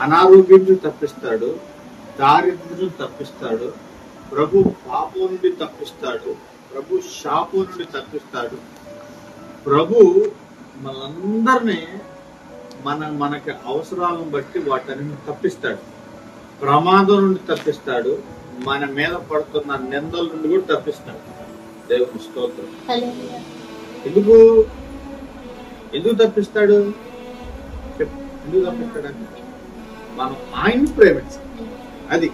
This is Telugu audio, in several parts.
అనారోగ్యం నుంచి తప్పిస్తాడు, దారిద్ర్యం తప్పిస్తాడు, ప్రభు పాపం నుండి తప్పిస్తాడు, ప్రభు శాపం నుండి తప్పిస్తాడు. ప్రభు మనందరినీ మనకి అవసరాలను బట్టి వాటిని తప్పిస్తాడు. ప్రమాదం నుండి తప్పిస్తాడు, మన మీద పడుతున్న నిందల నుండి కూడా తప్పిస్తాడు. దేవుని స్తోత్రం. ఎందుకు తప్పిస్తాడు? ఎందుకు తప్పిస్తాడంటే మనం ఆయన్ని ప్రేమించాలి. అది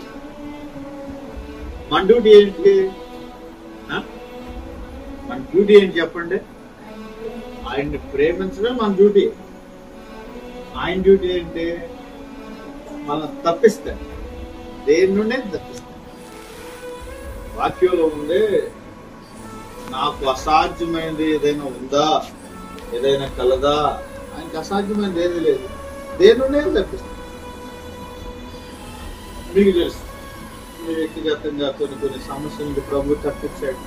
మన డ్యూటీ ఏంటి? మన డ్యూటీ ఏంటి చెప్పండి? ఆయన్ని ప్రేమించడం మన డ్యూటీ. ఆయన డ్యూటీ ఏంటి? మనం తప్పిస్తాం, దేని నుండే తప్పిస్తాం. వాక్యంలో ఉంది, నాకు అసాధ్యమైనది ఏదైనా ఉందా, ఏదైనా కలదా? ఆయనకి అసాధ్యమైనది ఏది లేదు, దేని నుండే తప్పిస్తాం. మీకు తెలుసు, మీ వ్యక్తిగతంగా కొన్ని సమస్యల నుంచి ప్రభు తప్పించాడు,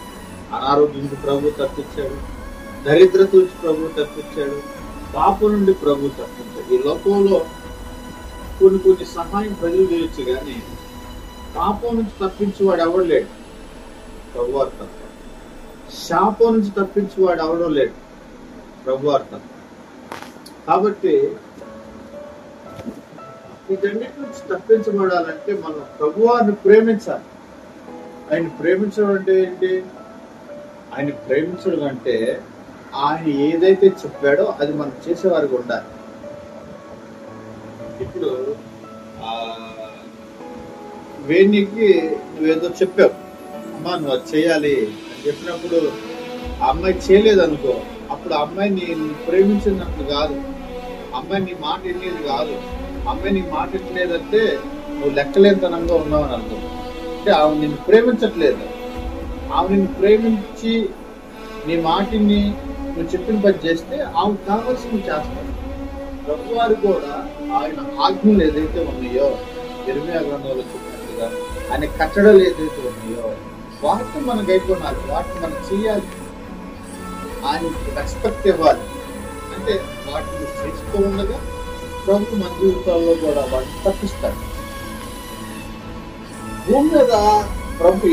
అనారోగ్యం నుంచి ప్రభు తప్పించాడు, దరిద్రత నుంచి ప్రభు తప్పించాడు, పాపం నుండి ప్రభు తప్పించాడు. ఈ లోకంలో కొన్ని సహాయం ప్రజలు చేయొచ్చు, కానీ పాపం నుంచి తప్పించేవాడు ఎవడు లేడు, ప్రభువారు తప్ప. శాపం నుంచి తప్పించేవాడు ఎవడో లేడు, ప్రభువారు తప్ప. కాబట్టి వీటన్నిటి నుంచి తప్పించబడాలంటే మనం ప్రభువారిని ప్రేమించాలి. ఆయన ప్రేమించడం అంటే ఏంటి? ఆయన ప్రేమించడం అంటే ఆయన ఏదైతే చెప్పాడో అది మనం చేసేవారికి ఉండాలి. ఇప్పుడు వేణికి నువ్వేదో చెప్పావు, అమ్మా నువ్వు అది చేయాలి అని చెప్పినప్పుడు ఆ అమ్మాయి చేయలేదు అనుకో, అప్పుడు ఆ అమ్మాయి నేను ప్రేమించినట్లు కాదు, అమ్మాయి నీ మాట వినేది కాదు. అమ్మాయి నీ మాట వినలేదంటే నువ్వు లెక్కలేనితనంగా ఉన్నావని అర్థం. అంటే ఆమె నిన్ను ప్రేమించట్లేదు. ఆమె నిన్ను ప్రేమించి నీ మాటిని నువ్వు చెప్పిన పని చేస్తే ఆమెకు కావాల్సింది చేస్తాడు. ప్రభువారు కూడా ఆయన ఆజ్ఞలు ఏదైతే ఉన్నాయో, ఇర్మియా గ్రంథంలో చెప్పినట్టుగా ఆయన కట్టడలు ఏదైతే ఉన్నాయో వాటిని మనం గైకొనాలి, వాటిని మనం చేయాలి, ఆయనకి రెస్పెక్ట్ ఇవ్వాలి. అంటే వాటిని చేస్తూ ఉండగా ప్రభు మన జీవితాల్లో కూడా వాటిని తప్పిస్తాడు. భూమి మీద ప్రభు